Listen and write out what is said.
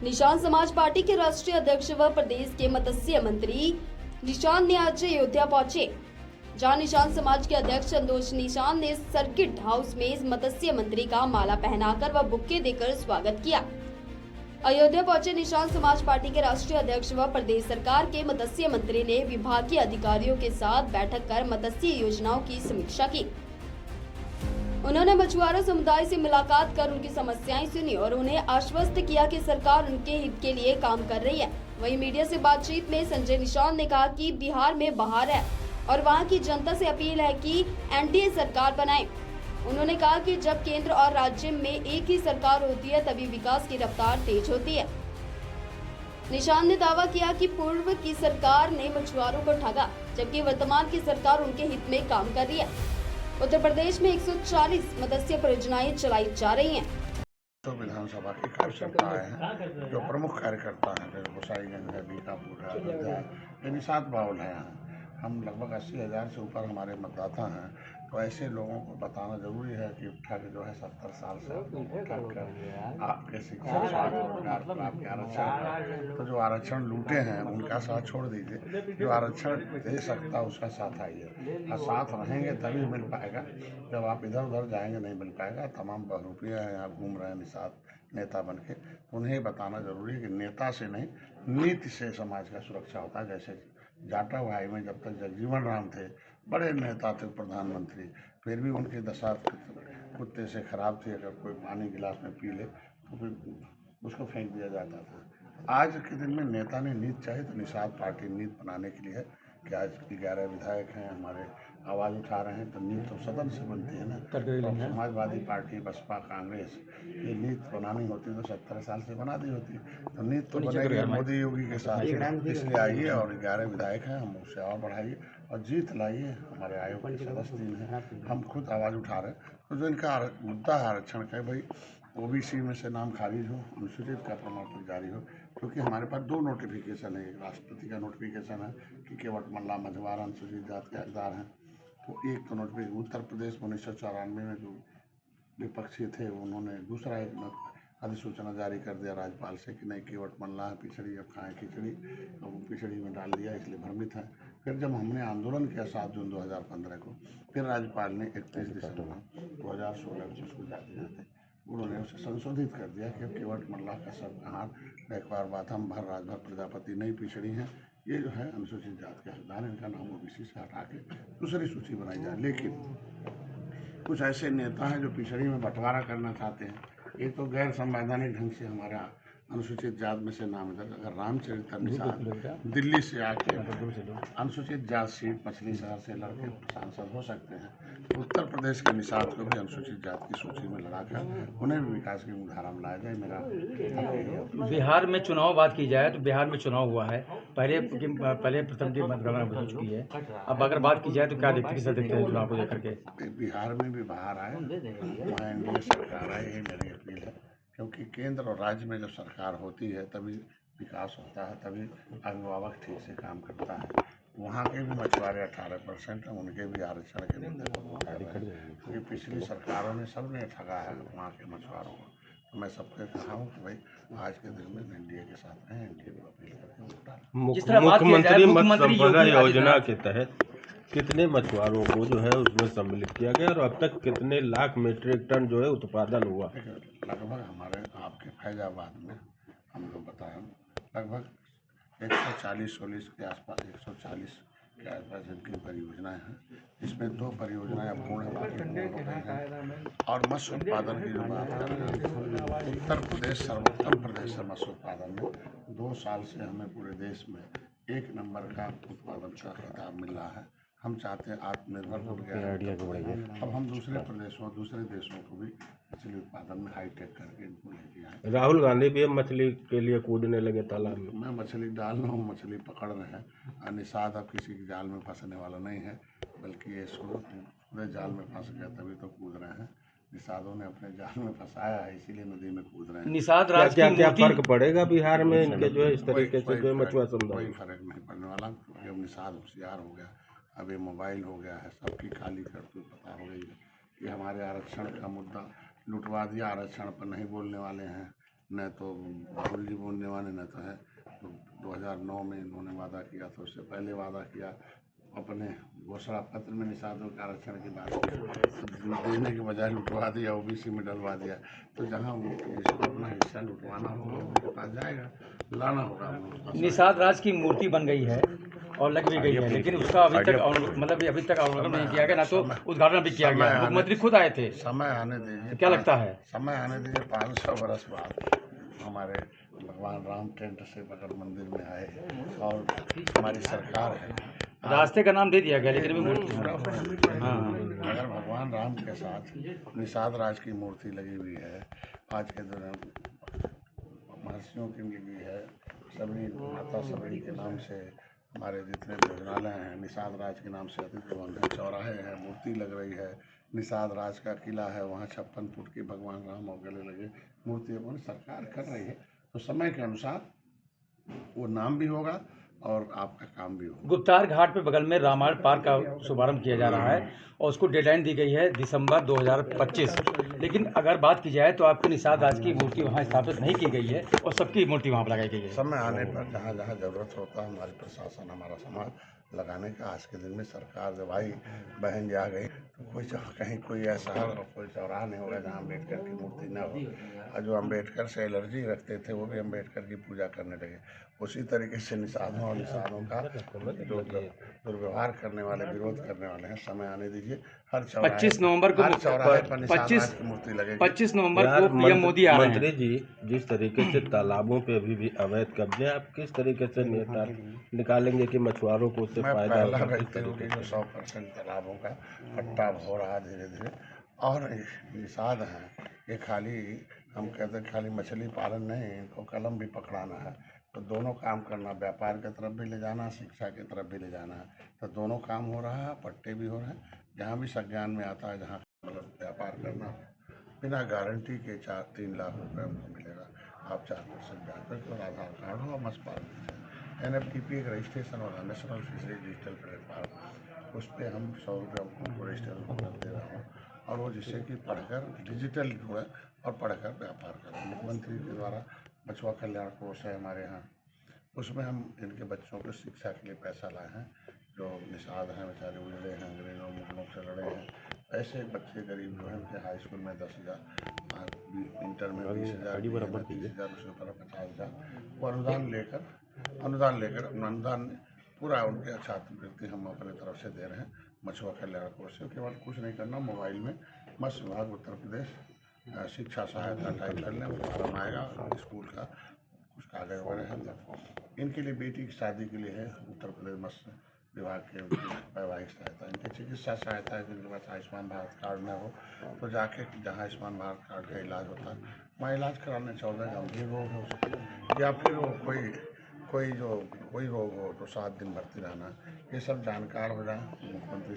निशान समाज पार्टी के राष्ट्रीय अध्यक्ष व प्रदेश के मत्स्य मंत्री निशान ने आज अयोध्या पहुंचे, जहां निशान समाज के अध्यक्ष संतोष निशान ने सर्किट हाउस में मत्स्य मंत्री का माला पहनाकर व बुक्के देकर स्वागत किया। अयोध्या पहुंचे निशान समाज पार्टी के राष्ट्रीय अध्यक्ष व प्रदेश सरकार के मत्स्य मंत्री ने विभागीय अधिकारियों के साथ बैठक कर मत्स्य योजनाओं की समीक्षा की। उन्होंने मछुआरा समुदाय से मुलाकात कर उनकी समस्याएं सुनी और उन्हें आश्वस्त किया कि सरकार उनके हित के लिए काम कर रही है। वहीं मीडिया से बातचीत में संजय निशान ने कहा कि बिहार में बहार है और वहां की जनता से अपील है कि एनडीए सरकार बनाए। उन्होंने कहा कि जब केंद्र और राज्य में एक ही सरकार होती है तभी विकास की रफ्तार तेज होती है। निशान ने दावा किया कि पूर्व की सरकार ने मछुआरों को ठगा, जबकि वर्तमान की सरकार उनके हित में काम कर रही है। उत्तर प्रदेश में 140 मत्स्य परियोजनाएं चलाई जा रही हैं। तो विधानसभा के कार्यकर्ता आए हैं, जो प्रमुख कार्यकर्ता हैं, जैसे गोसाईगंज है, बीकापुर है, अयोध्या है, यानी 7 बाउल है यहाँ। हम लगभग 80,000 से ऊपर हमारे मतदाता हैं। तो ऐसे लोगों को बताना जरूरी है कि उठा के जो है 70 साल से आपके शिक्षा, स्वास्थ्य, रोजगार, आपके आरक्षण, तो जो आरक्षण लूटे हैं उनका साथ छोड़ दीजिए, जो आरक्षण दे सकता उसका साथ आइए और साथ रहेंगे तभी मिल पाएगा। जब आप इधर उधर जाएंगे नहीं मिल पाएगा। तमाम बहरूपियाँ यहाँ घूम रहे हैं निषाद नेता बन के, तो उन्हें बताना जरूरी है कि नेता से नहीं नीति से समाज का सुरक्षा होता है। जैसे जाटा भाई में जब तक जगजीवन राम थे, बड़े नेता थे, प्रधानमंत्री, फिर भी उनकी दशा कुत्ते से खराब थी। अगर कोई पानी गिलास में पी ले तो फिर उसको फेंक दिया जाता था। आज के दिन में नेता ने नीति चाहिए, तो निषाद पार्टी नीति बनाने के लिए है कि आज 11 विधायक हैं हमारे, आवाज़ उठा रहे हैं, तो नीति तो सदन से बनती है ना। तो समाजवादी पार्टी, बसपा, कांग्रेस ये नीति बनानी होती तो 70 साल से बना दी होती। तो नीति तो बनेगी मोदी योगी के साथ, इसलिए आइए और 11 विधायक हैं, हम उससे और बढ़ाइए और जीत लाइए। हमारे आयोग के सदस्य 3 हैं, हम खुद आवाज़ उठा रहे हैं। तो जो इनका मुद्दा है आरक्षण का, भाई ओबीसी में से नाम खारिज हो, अनुसूचित का प्रमाण पत्र जारी हो, क्योंकि हमारे पास 2 नोटिफिकेशन है। एक राष्ट्रपति का नोटिफिकेशन है कि केवट मल्ला मझवारा अनुसूचित जाति के हकदार हैं, तो एक तो नोटिफिकेशन उत्तर प्रदेश में 1994 में जो विपक्षी थे उन्होंने दूसरा एक अधिसूचना जारी कर दिया राज्यपाल से कि नहीं केवट मल्ला है, पिछड़ी अब खाएं खिचड़ी, तो वो पिछड़ी में डाल दिया, इसलिए भ्रमित है। फिर जब हमने आंदोलन किया 7 जून 2015 को, फिर राज्यपाल ने 31 दिसंबर 2016 को उसको जाते उन्होंने उसे संशोधित कर दिया कि अब केवट मल्ला का सब कहार एक बार बात हम भर राजभर प्रजापति नहीं पिछड़ी हैं, ये जो है अनुसूचित जाति के हकदार, इनका नाम ओबीसी से हटा के दूसरी सूची बनाई जाए। लेकिन कुछ ऐसे नेता हैं जो पिछड़ी में बंटवारा करना चाहते हैं। एक तो गैर संवैधानिक ढंग से हमारा अनुसूचित जात में से नाम इधर, अगर रामचरित्र निषाद दिल्ली से आके अनुसूचित जात सीट मछली शहर से लड़के सांसद हो सकते हैं, तो उत्तर प्रदेश के निषाद को भी अनुसूचित जात की सूची में लड़ाकर उन्हें भी विकास की मुखधारा में लाया जाए। मेरा बिहार में चुनाव बात की जाए तो बिहार में चुनाव हुआ है, पहले प्रथम की मतगणना हो चुकी है। अब अगर बात की जाए तो क्या देखते हैं चुनाव को लेकर के? बिहार में भी बाहर आए, वहाँ एनडीए सरकार आए, यही मेरी अपील है, क्योंकि केंद्र और राज्य में जब सरकार होती है तभी विकास होता है, तभी अभिभावक ठीक से काम करता है। वहाँ के भी मछुआरे 18% हैं, उनके भी आरक्षण के मुद्दे पर वो कर रहे हैं, क्योंकि पिछली सरकारों ने सबने ठगा है वहाँ के मछुआरों को। तो मैं सबसे कहा हूँ कि भाई आज के दिन में एनडीए के साथ हैं, एनडीए को अपील करके वोट डालें। मुख्यमंत्री मत्स्य संपदा योजना के तहत कितने मछुआरों को जो है उसमें सम्मिलित किया गया और अब तक कितने लाख मीट्रिक टन जो है उत्पादन हुआ? लगभग हमारे आपके फैजाबाद में हम लोग बताएं लगभग 140 के आसपास, 140 के आसपास इनकी परियोजनाएं हैं, जिसमें 2 परियोजनाएं पूर्ण है, बाकी पूर्ण हो गई हैं। और मत्स्य उत्पादन की जो बात कर रहे हैं, उत्तर प्रदेश सर्वोत्तम प्रदेश है मत्स्य उत्पादन में। 2 साल से हमें पूरे देश में 1 नंबर का उत्पादन का खिताब मिल रहा है। हम चाहते हैं आत्मनिर्भर हो गया, अब हम दूसरे प्रदेशों दूसरे देशों को भी मछली उत्पादन में हाईटेक करके इनको लेके आए। राहुल गांधी भी अब मछली के लिए कूदने लगे तालाब में। मैं मछली डाल रहा हूँ, मछली पकड़ रहे हैं। निषाद अब किसी के जाल में फंसने वाला नहीं है, बल्कि ये पूरे जाल में फंस गया तभी तो कूद रहे हैं। निषादों ने अपने जाल में फंसाया है, इसीलिए नदी में कूद रहे हैं। निषाद राज क्या फर्क पड़ेगा बिहार में इनके जो है इस तरीके से जो मछुआ समुदाय? कोई फर्क नहीं पड़ने वाला, क्योंकि अब निषाद होशियार हो गया, अब ये मोबाइल हो गया है, सबकी काली करतूत पता हो गई है कि हमारे आरक्षण का मुद्दा लुटवा दिया, आरक्षण पर नहीं बोलने वाले हैं। न तो राहुल जी बोलने वाले न तो है। तो 2009 में इन्होंने वादा किया था, उससे पहले वादा किया, अपने घोषणा पत्र में निषादों के आरक्षण की बात की, देने के बजाय लुटवा दिया, ओबीसी में डलवा दिया। तो जहाँ जिसको अपना हिस्सा लुटवाना होगा उनके पास जाएगा, लाना होगा। निषाद राज की मूर्ति बन गई है और लग भी गई है, लेकिन उसका अभी तक अवलोकन नहीं किया गया, ना तो उद्घाटन भी किया गया। मुख्यमंत्री खुद आए थे। समय आने दीजिए। क्या लगता है? समय आने दीजिए। 500 बरस बाद हमारे भगवान राम टेंट से बगल मंदिर में आए और हमारी सरकार है। रास्ते का नाम दे दिया गया, लेकिन अभी मूर्ति अगर भगवान राम के साथ निषाद राज की मूर्ति लगी हुई है, आज के दिन महर्षियों की लगी है, सबरी माता सबरी के नाम से हमारे जितने भोजनालय हैं निषाद राज के नाम से अतिथि भवन है, चौराहे हैं, मूर्ति लग रही है। निषाद राज का किला है, वहाँ 56 फुट की भगवान राम और गले लगे मूर्ति अपनी सरकार कर रही है। तो समय के अनुसार वो नाम भी होगा और आपका काम भी होगा। गुप्तार घाट पे बगल में रामायण पार्क का शुभारंभ किया जा रहा है और उसको डेडलाइन दी गई है दिसंबर 2025। लेकिन अगर बात की जाए तो आपके निषाद राज की मूर्ति वहाँ स्थापित नहीं की गई है और सबकी मूर्ति वहाँ लगाई गई है। समय आने पर जहाँ जहाँ जरूरत होता है हमारे प्रशासन, हमारा समाज लगाने का। आज के दिन में सरकार जब आई, बहन जी आ गई, तो कोई कहीं कोई ऐसा और कोई चौराहा नहीं होगा जहाँ अम्बेडकर की मूर्ति न हो। और जो अम्बेडकर से एलर्जी रखते थे वो भी अम्बेडकर की पूजा करने लगे। उसी तरीके से निषादों और निषादों का जो दुर्व्यवहार करने वाले, विरोध करने वाले हैं, समय आने दीजिए। हर 25 नवंबर को 25 नवंबर को पीएम मोदी आ रहे हैं। मंत्री जी, जिस तरीके से तालाबों पे अभी भी अवैध कब्जे, आप किस तरीके से निकालेंगे कि मछुआरों को उससे फायदा पहला व्यक्ति हूँ कि जो 100% तालाबों का पट्टा हो रहा है धीरे धीरे। और निषाद हैं, ये खाली हम कहते हैं खाली मछली पालन नहीं, इनको कलम भी पकड़ाना है। तो दोनों काम करना, व्यापार की तरफ भी ले जाना, शिक्षा की तरफ भी ले जाना है। तो दोनों काम हो रहा है, पट्टे भी हो रहे हैं। जहाँ भी संज्ञान में आता है, जहाँ मतलब व्यापार करना बिना गारंटी के 3 लाख रुपये हमको मिलेगा। आप 4% ब्याज पर और आधार कार्ड हो, मछली पालन। NFTP एक रजिस्ट्रेशन होगा, नेशनल फिशरी डिजिटल प्लेटफॉर्म, उस पर हम 100 रुपये उनको रजिस्टर दे रहा हूँ। और वो जिससे कि पढ़कर डिजिटल जुड़े और पढ़कर व्यापार करें। मुख्यमंत्री के द्वारा मछुआ कल्याण कोष है हमारे यहाँ, उसमें हम इनके बच्चों को शिक्षा के लिए पैसा लाए हैं। जो निषाद हैं बेचारे उजड़े हैं, अंग्रेजों मुगलों से लड़े हैं, ऐसे बच्चे गरीब जो हैं उनके हाई स्कूल में 10,000, इंटर में 20,000, 30,000, उसके ऊपर 50,000 वो अनुदान लेकर अनुदान पूरा उनके छात्रवृत्ति हम अपने तरफ से दे रहे हैं। मछुआ कल्याण कोष से केवल कुछ नहीं करना, मोबाइल में मत्स्य विभाग उत्तर प्रदेश शिक्षा सहायता टाइप कर लें, वो फॉर्म आएगा स्कूल का, कुछ कागज वगैरह है। इनके लिए बेटी की शादी के लिए है उत्तर प्रदेश मत्स्य विभाग के वैवाहिक सहायता, इनकी चिकित्सा सहायता है। जिनके पास आयुष्मान भारत कार्ड न हो तो जाके जहाँ आयुष्मान भारत कार्ड का इलाज होता है वहाँ इलाज कराने 14 गंभीर रोग है उसको, या फिर वो कोई रोग हो तो 7 दिन भर्ती रहना, ये सब जानकार हो जाए। मुख्यमंत्री